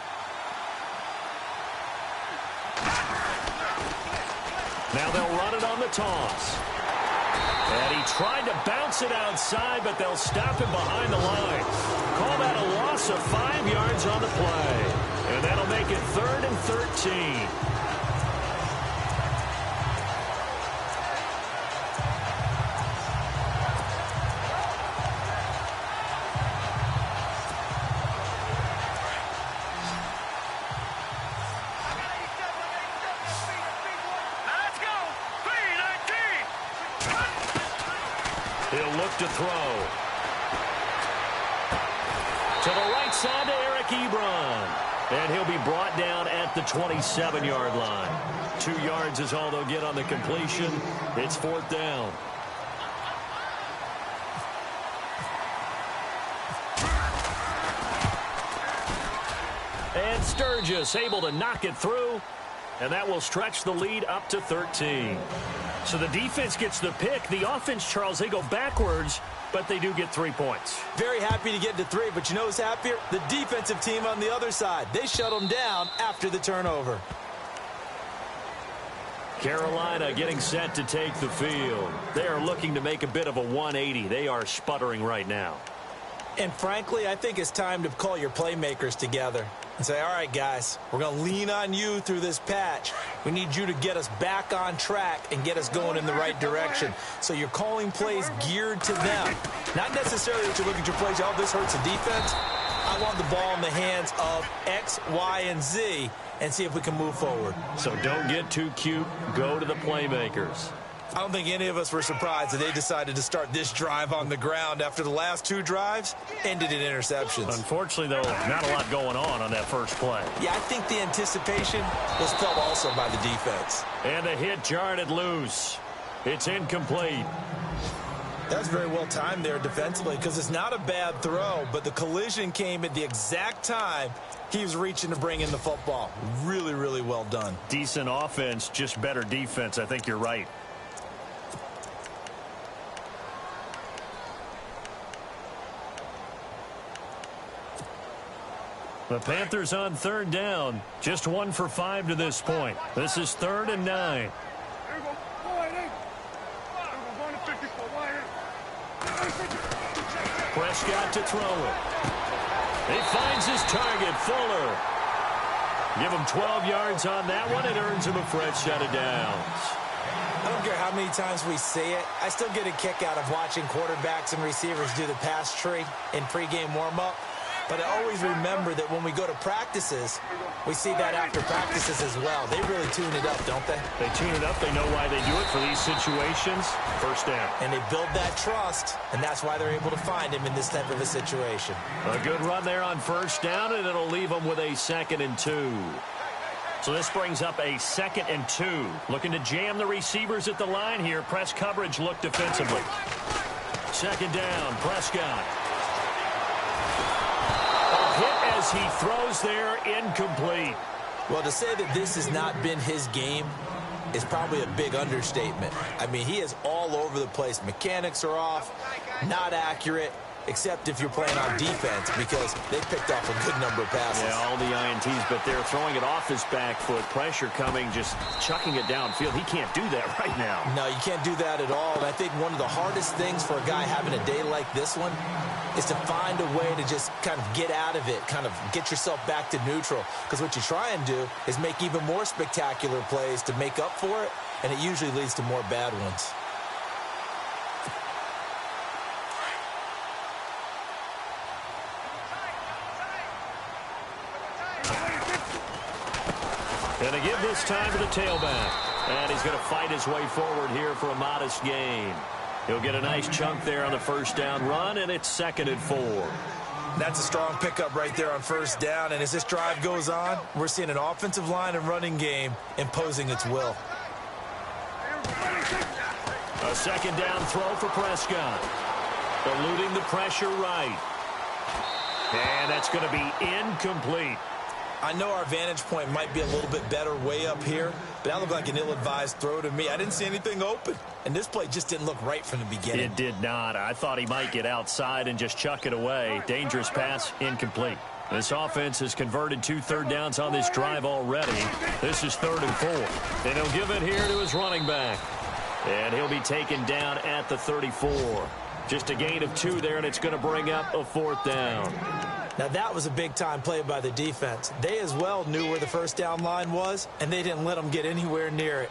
Now they'll run it on the toss. And he tried to bounce it outside, but they'll stop him behind the line. Call that a loss of 5 yards on the play. And that'll make it 3rd and 13. He'll look to throw. To the right side to Eric Ebron. And he'll be brought down at the 27-yard line. 2 yards is all they'll get on the completion. It's 4th down. And Sturgis able to knock it through. And that will stretch the lead up to 13. So the defense gets the pick. The offense, Charles, they go backwards, but they do get 3 points. Very happy to get to 3, but you know who's happier? The defensive team on the other side. They shut them down after the turnover. Carolina getting set to take the field. They are looking to make a bit of a 180. They are sputtering right now. And frankly, I think it's time to call your playmakers together and say, all right, guys, we're going to lean on you through this patch. We need you to get us back on track and get us going in the right direction. So you're calling plays geared to them. Not necessarily that you look at your plays, oh, this hurts the defense. I want the ball in the hands of X, Y, and Z and see if we can move forward. So don't get too cute. Go to the playmakers. I don't think any of us were surprised that they decided to start this drive on the ground after the last 2 drives ended in interceptions. Unfortunately, though, not a lot going on that first play. Yeah, I think the anticipation was felt also by the defense. And the hit jarred it loose. It's incomplete. That was very well timed there defensively because it's not a bad throw, but the collision came at the exact time he was reaching to bring in the football. Really, really well done. Decent offense, just better defense. I think you're right. The Panthers on 3rd down. Just 1 for 5 to this point. This is 3rd and 9. Prescott to throw it. He finds his target, Fuller. Give him 12 yards on that one. It earns him a fresh set of downs. I don't care how many times we see it. I still get a kick out of watching quarterbacks and receivers do the pass tree in pregame warm-up. But I always remember that when we go to practices, we see that after practices as well. They really tune it up, don't they? They tune it up. They know why they do it for these situations. First down. And they build that trust, and that's why they're able to find him in this type of a situation. A good run there on first down, and it'll leave them with a 2nd and 2. So this brings up a 2nd and 2. Looking to jam the receivers at the line here. Press coverage look defensively. 2nd down, Prescott. A hit as he throws there, incomplete. Well, to say that this has not been his game is probably a big understatement. I mean, he is all over the place. Mechanics are off, not accurate, except if you're playing on defense, because they picked off a good number of passes. Yeah, all the INTs, but they're throwing it off his back foot. Pressure coming, just chucking it downfield. He can't do that right now. No, you can't do that at all. And I think one of the hardest things for a guy having a day like this one is to find a way to just kind of get out of it, kind of get yourself back to neutral. Because what you try and do is make even more spectacular plays to make up for it, and it usually leads to more bad ones. And to give this time to the tailback. And he's going to fight his way forward here for a modest gain. He'll get a nice chunk there on the first down run, and it's 2nd and 4. That's a strong pickup right there on first down. And as this drive goes on, we're seeing an offensive line and running game imposing its will. A 2nd down throw for Prescott. Eluding the pressure right. And that's going to be incomplete. I know our vantage point might be a little bit better way up here, but that looked like an ill-advised throw to me. I didn't see anything open, and this play just didn't look right from the beginning. It did not. I thought he might get outside and just chuck it away. Dangerous pass, incomplete. This offense has converted 2 third downs on this drive already. This is 3rd and 4. And he'll give it here to his running back. And he'll be taken down at the 34. Just a gain of 2 there, and it's going to bring up a 4th down. Now, that was a big-time play by the defense. They as well knew where the first down line was, and they didn't let them get anywhere near it.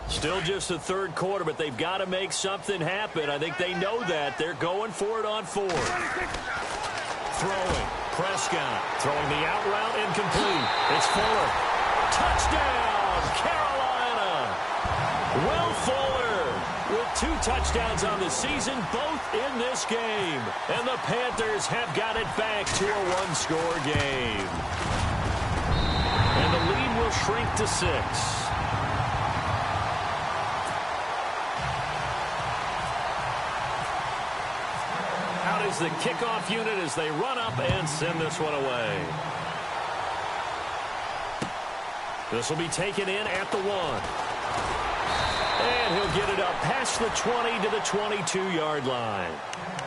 Still just the 3rd quarter, but they've got to make something happen. I think they know that. They're going for it on 4th. Throwing. Prescott throwing the out route, incomplete. It's Fuller. Touchdown, Carolina. Will Fuller with 2 touchdowns on the season, both in this game. And the Panthers have got it back to a 1-score game. And the lead will shrink to 6. Out is the kickoff unit as they run up and send this one away. This will be taken in at the 1. And he'll get it up past the 20 to the 22-yard line.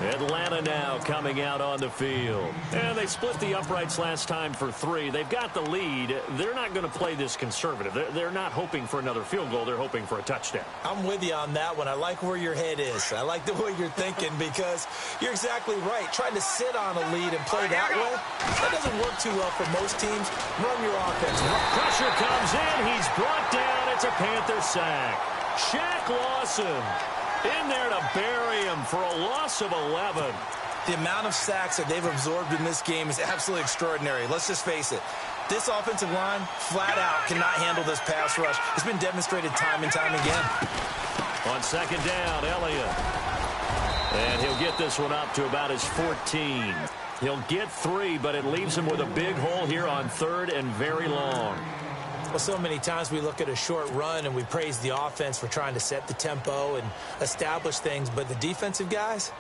Atlanta now coming out on the field. And they split the uprights last time for 3. They've got the lead. They're not going to play this conservative. They're not hoping for another field goal. They're hoping for a touchdown. I'm with you on that one. I like where your head is. I like the way you're thinking because you're exactly right. Trying to sit on a lead and play that way, that doesn't work too well for most teams. Run your offense. Pressure comes in. He's brought down. It's a Panther sack. Shaq Lawson in there to bury him for a loss of 11. The amount of sacks that they've absorbed in this game is absolutely extraordinary. Let's just face it. This offensive line, flat out, cannot handle this pass rush. It's been demonstrated time and time again. On 2nd down, Elliott. And he'll get this one up to about his 14. He'll get 3, but it leaves him with a big hole here on 3rd and very long. Well, so many times we look at a short run and we praise the offense for trying to set the tempo and establish things, but the defensive guys,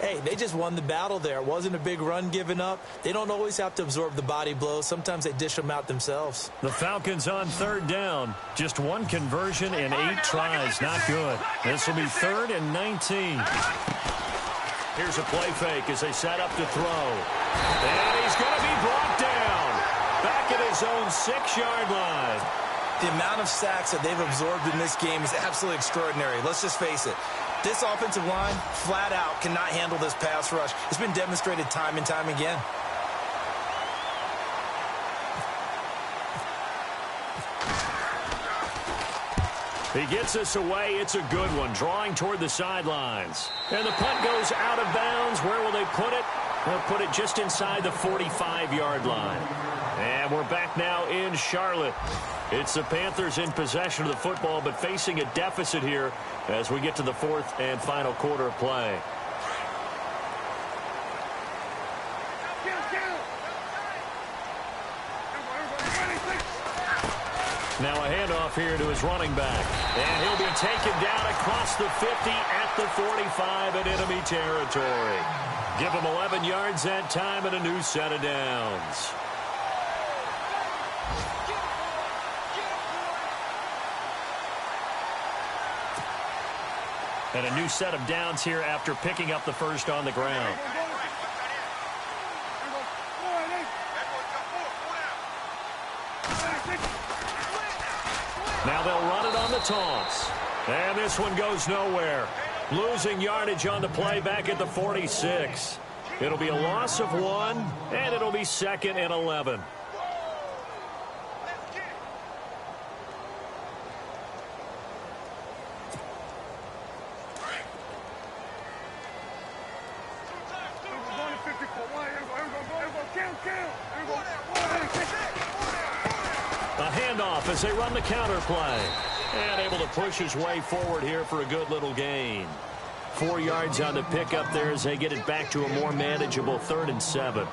hey, they just won the battle there. It wasn't a big run given up. They don't always have to absorb the body blows. Sometimes they dish them out themselves. The Falcons on 3rd down. Just 1 conversion in 8 tries. Not good. This will be 3rd and 19. Here's a play fake as they set up to throw. And he's going to be brought down. Back it his own 6-yard line. The amount of sacks that they've absorbed in this game is absolutely extraordinary. Let's just face it. This offensive line, flat out, cannot handle this pass rush. It's been demonstrated time and time again. He gets us away. It's a good one, drawing toward the sidelines. And the punt goes out of bounds. Where will they put it? They'll put it just inside the 45-yard line. And we're back now in Charlotte. It's the Panthers in possession of the football, but facing a deficit here as we get to the fourth and final quarter of play. Now a handoff here to his running back. And he'll be taken down across the 50 at the 45 in enemy territory. Give him 11 yards that time and a new set of downs. And a new set of downs here after picking up the first on the ground. Now they'll run it on the toss. And this one goes nowhere. Losing yardage on the play back at the 46. It'll be a loss of 1, and it'll be 2nd and 11. A handoff as they run the counter play. And able to push his way forward here for a good little gain. 4 yards on the pickup there as they get it back to a more manageable 3rd and 7.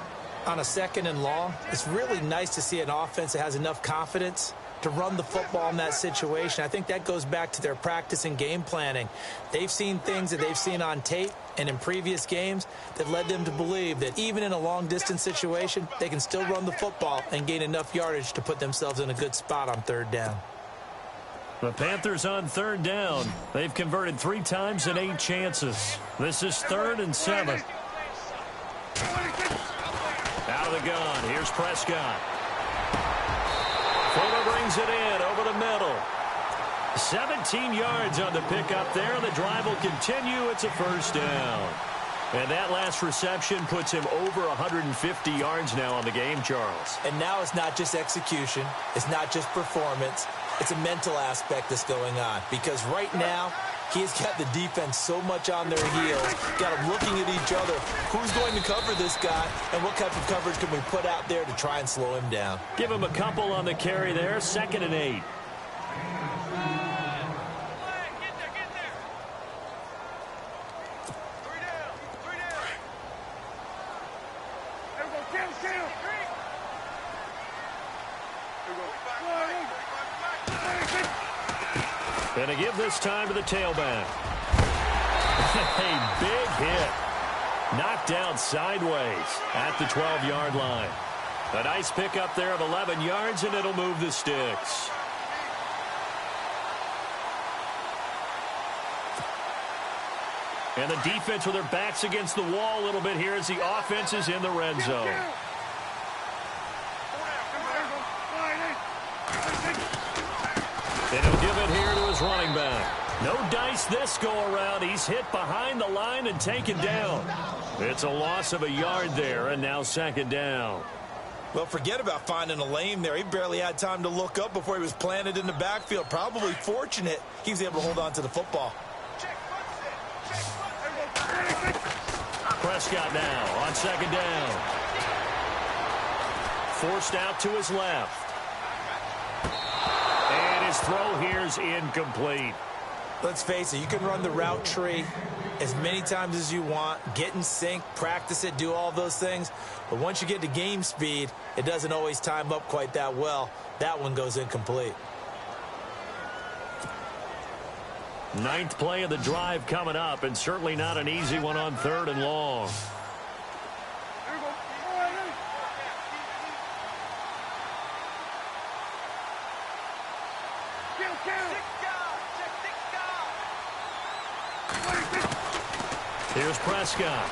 On a 2nd and long, it's really nice to see an offense that has enough confidence to run the football in that situation. I think that goes back to their practice and game planning. They've seen things that they've seen on tape and in previous games that led them to believe that even in a long-distance situation, they can still run the football and gain enough yardage to put themselves in a good spot on 3rd down. The Panthers on 3rd down. They've converted 3 times in 8 chances. This is 3rd and 7. Out of the gun. Here's Prescott. Fuller brings it in over the middle. 17 yards on the pickup there. The drive will continue. It's a 1st down. And that last reception puts him over 150 yards now on the game, Charles. And now it's not just execution. It's not just performance. It's a mental aspect that's going on. Because right now, he's got the defense so much on their heels. Got them looking at each other. Who's going to cover this guy? And what type of coverage can we put out there to try and slow him down? Give him a couple on the carry there. 2nd and 8. And to give this time to the tailback. A big hit. Knocked down sideways at the 12-yard line. A nice pickup there of 11 yards, and it'll move the sticks. And the defense with their backs against the wall a little bit here as the offense is in the red zone. And he'll give it here to his running back. No dice this go-around. He's hit behind the line and taken down. It's a loss of a yard there, and now 2nd down. Well, forget about finding a lane there. He barely had time to look up before he was planted in the backfield. Probably fortunate he was able to hold on to the football. Prescott now on 2nd down. Forced out to his left. And his throw here is incomplete. Let's face it, you can run the route tree as many times as you want, get in sync, practice it, do all those things. But once you get to game speed, it doesn't always time up quite that well. That one goes incomplete. 9th play of the drive coming up, and certainly not an easy one on 3rd and long. Here's Prescott.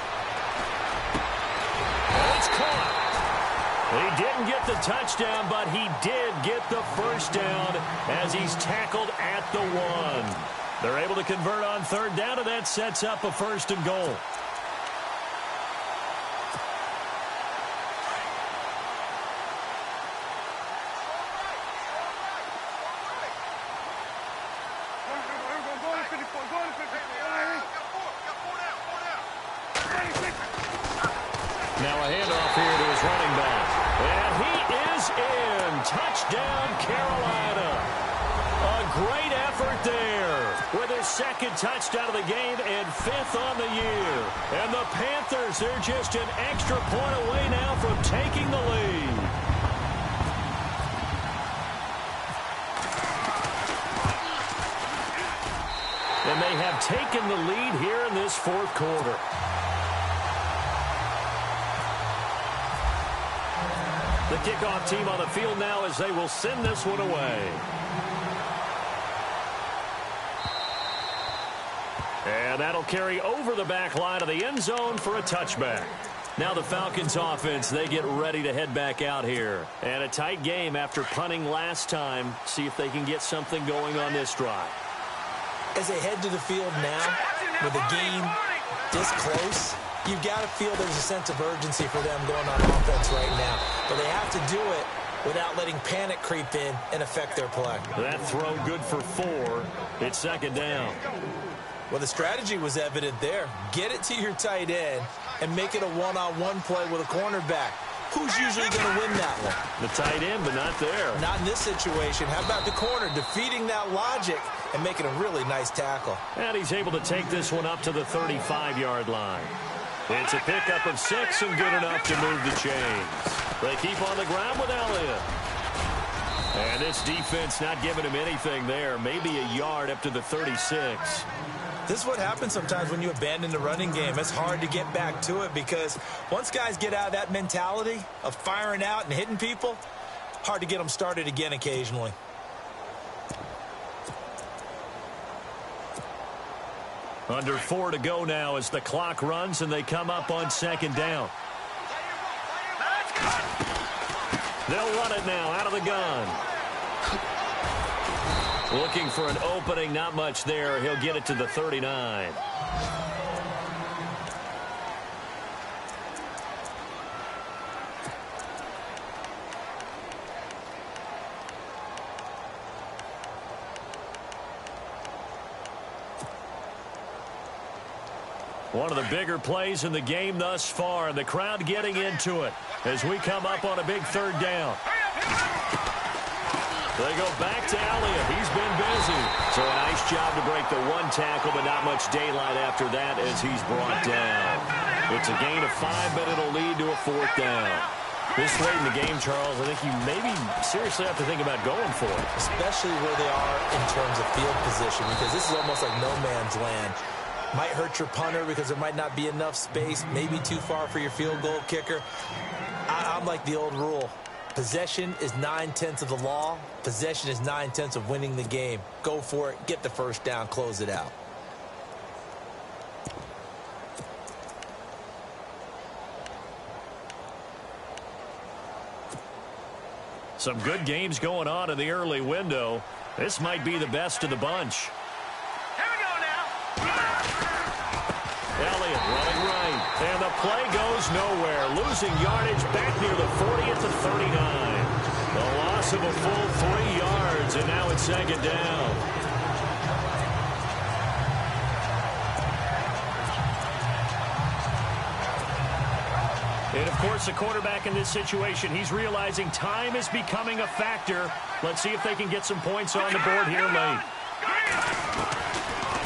And it's caught. He didn't get the touchdown, but he did get the first down as he's tackled at the 1. They're able to convert on third down, and that sets up a 1st and goal. Now a handoff here to his running back. And he is in. Touchdown, Carolina. A great effort there with his 2nd touchdown of the game and 5th on the year. And the Panthers, they're just an extra point away now from taking the lead. And they have taken the lead here in this 4th quarter. The kickoff team on the field now as they will send this one away. And that'll carry over the back line of the end zone for a touchback. Now the Falcons offense, they get ready to head back out here. And a tight game after punting last time. See if they can get something going on this drive. As they head to the field now, with the game this close, you've got to feel there's a sense of urgency for them going on offense right now. But they have to do it without letting panic creep in and affect their play. That throw good for 4. It's 2nd down. Well, the strategy was evident there. Get it to your tight end and make it a one-on-one play with a cornerback. Who's usually going to win that one? The tight end, but not there. Not in this situation. How about the corner defeating that logic and making a really nice tackle? And he's able to take this one up to the 35-yard line. It's a pickup of 6 and good enough to move the chains. They keep on the ground with Elliott. And this defense not giving him anything there. Maybe a yard up to the 36. This is what happens sometimes when you abandon the running game. It's hard to get back to it because once guys get out of that mentality of firing out and hitting people, hard to get them started again occasionally. Under 4 to go now as the clock runs and they come up on 2nd down. They'll run it now out of the gun. Looking for an opening, not much there. He'll get it to the 39. One of the bigger plays in the game thus far, and the crowd getting into it as we come up on a big 3rd down. They go back to Elliott. He's been busy. So a nice job to break the 1 tackle, but not much daylight after that as he's brought down. It's a gain of 5, but it'll lead to a 4th down. This late in the game, Charles, I think you maybe seriously have to think about going for it. Especially where they are in terms of field position, because this is almost like no man's land. Might hurt your punter because there might not be enough space, maybe too far for your field goal kicker. I'm like the old rule. Possession is 9/10 of the law. Possession is 9/10 of winning the game. Go for it. Get the 1st down. Close it out. Some good games going on in the early window. This might be the best of the bunch. Here we go now. Elliott running right. And the play goes nowhere. Losing yardage back near the 40 at the 39. The loss of a full 3 yards, and now it's 2nd down. And, of course, the quarterback in this situation, he's realizing time is becoming a factor. Let's see if they can get some points on the board here late.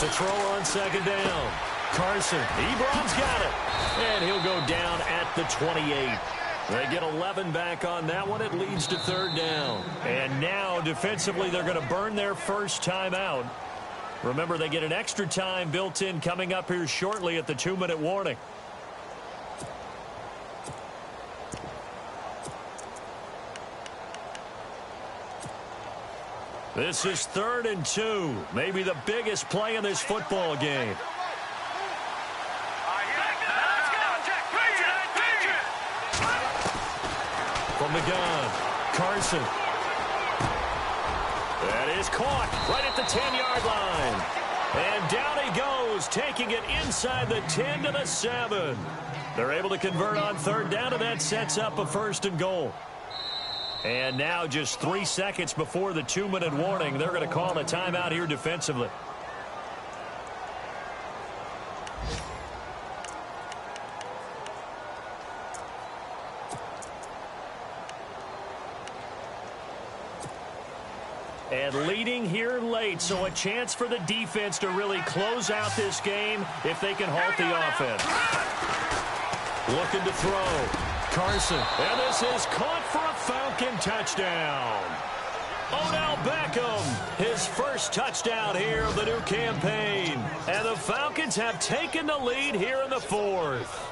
To throw on 2nd down. Carson, Ebron's got it. And he'll go down at the 28. They get 11 back on that one. It leads to 3rd down. And now, defensively, they're going to burn their first time out. Remember, they get an extra time built in coming up here shortly at the 2-minute warning. This is 3rd and 2. Maybe the biggest play in this football game. the gun. Carson. That is caught right at the 10-yard line. And down he goes, taking it inside the 10 to the 7. They're able to convert on third down, and that sets up a 1st and goal. And now just 3 seconds before the 2-minute warning, they're going to call a timeout here defensively. And leading here late, so a chance for the defense to really close out this game if they can halt the offense. Looking to throw. Carson. And this is caught for a Falcon touchdown. Odell Beckham, his first touchdown here of the new campaign. And the Falcons have taken the lead here in the 4th.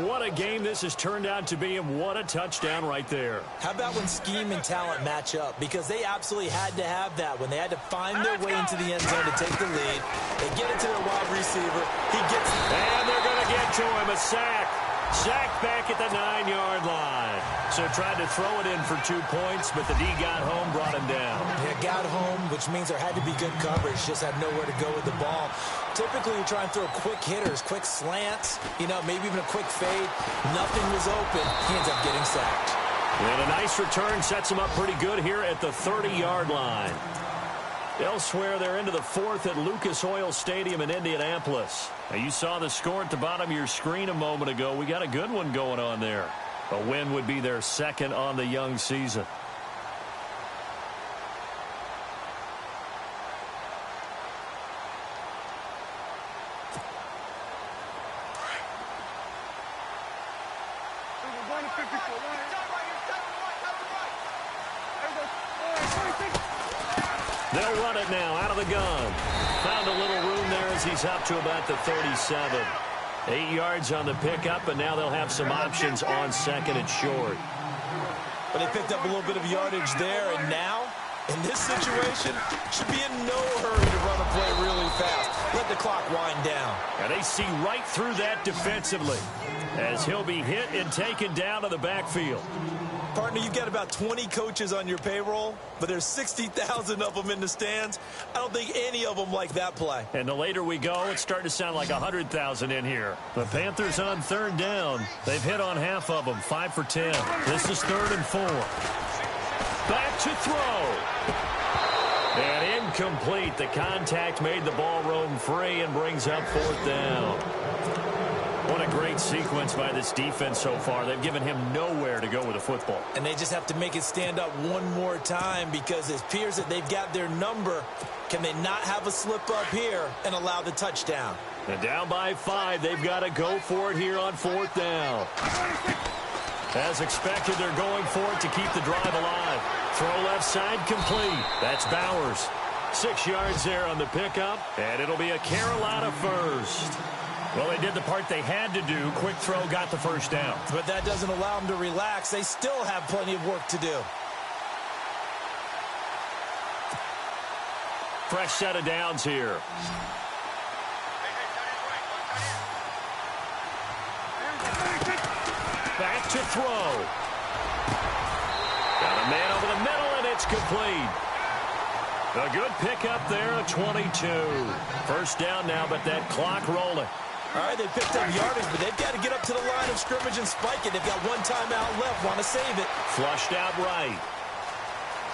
What a game this has turned out to be, and what a touchdown right there. How about when scheme and talent match up? Because they absolutely had to have that when they had to find their way into the end zone to take the lead. They get it to their wide receiver. He gets it. And they're going to get to him. A sack. Sacked back at the 9-yard line. So tried to throw it in for 2 points, but the D got home, brought him down. Yeah, got home, which means there had to be good coverage. Just had nowhere to go with the ball. Typically, you try and throw quick hitters, quick slants, maybe even a quick fade. Nothing was open. He ends up getting sacked. And a nice return sets him up pretty good here at the 30-yard line. Elsewhere, they're into the 4th at Lucas Oil Stadium in Indianapolis. Now, you saw the score at the bottom of your screen a moment ago. We got a good one going on there. A win would be their 2nd on the young season. They'll run it now out of the gun. Found a little room there as he's up to about the 37. 8 yards on the pickup, and now they'll have some options on 2nd and short. But they picked up a little bit of yardage there, and now, in this situation, should be in no hurry to run a play really fast. Let the clock wind down. And they see right through that defensively as he'll be hit and taken down to the backfield. Partner, you've got about 20 coaches on your payroll, but there's 60,000 of them in the stands. I don't think any of them like that play. And the later we go, it's starting to sound like 100,000 in here. The Panthers on third down. They've hit on half of them, 5 for 10. This is 3rd and 4. Back to throw. And incomplete. The contact made the ball roam free and brings up 4th down. What a great sequence by this defense so far. They've given him nowhere to go with the football. And they just have to make it stand up one more time because it appears that they've got their number. Can they not have a slip up here and allow the touchdown? And down by 5, they've got to go for it here on 4th down. As expected, they're going for it to keep the drive alive. Throw left side complete. That's Bowers. 6 yards there on the pickup, and it'll be a Carolina 1st. Well, they did the part they had to do. Quick throw got the 1st down. But that doesn't allow them to relax. They still have plenty of work to do. Fresh set of downs here. Back to throw. Got a man over the middle, and it's complete. A good pickup there, a 22. 1st down now, but that clock rolling. All right, they picked up yardage, but they've got to get up to the line of scrimmage and spike it. They've got one timeout left, want to save it. Flushed out right.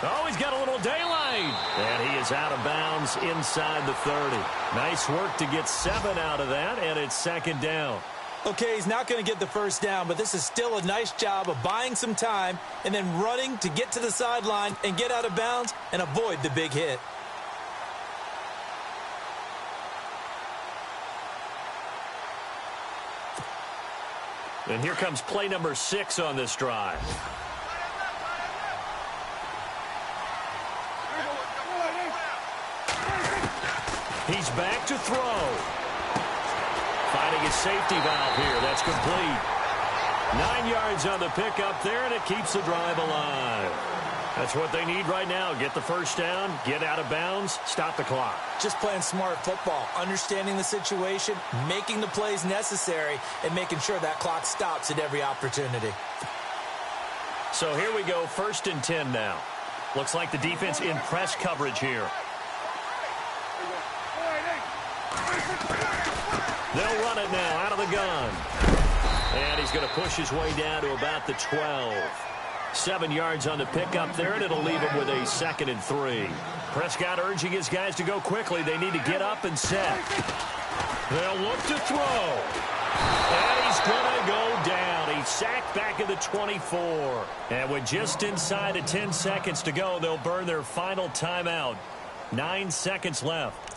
Oh, he's got a little daylight. And he is out of bounds inside the 30. Nice work to get 7 out of that, and it's 2nd down. Okay, he's not going to get the 1st down, but this is still a nice job of buying some time and then running to get to the sideline and get out of bounds and avoid the big hit. And here comes play number 6 on this drive. He's back to throw. Finding his safety valve here. That's complete. 9 yards on the pickup there, and it keeps the drive alive. That's what they need right now. Get the 1st down, get out of bounds, stop the clock. Just playing smart football, understanding the situation, making the plays necessary, and making sure that clock stops at every opportunity. So here we go, 1st and 10 now. Looks like the defense in press coverage here. They'll run it now out of the gun. And he's going to push his way down to about the 12. 7 yards on the pickup there, and it'll leave him with a 2nd and 3. Prescott urging his guys to go quickly. They need to get up and set. They'll look to throw. And he's going to go down. He's sacked back at the 24. And with just inside of 10 seconds to go, they'll burn their final timeout. 9 seconds left.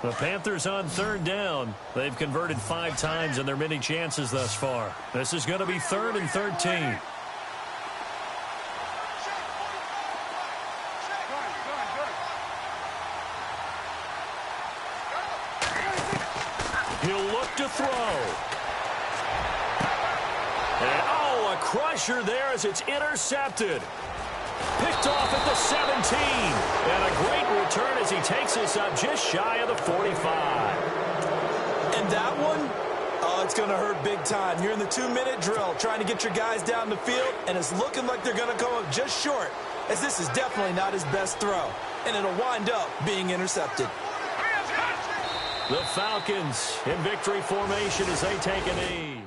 The Panthers on 3rd down. They've converted 5 times in their many chances thus far. This is going to be 3rd and 13. He'll look to throw. And, oh, a crusher there as it's intercepted. Picked off at the 17. And a great return as he takes us up just shy of the 45. And that one, oh, it's going to hurt big time. You're in the 2-minute drill trying to get your guys down the field, and it's looking like they're going to come up just short, as this is definitely not his best throw. And it'll wind up being intercepted. The Falcons in victory formation as they take a knee.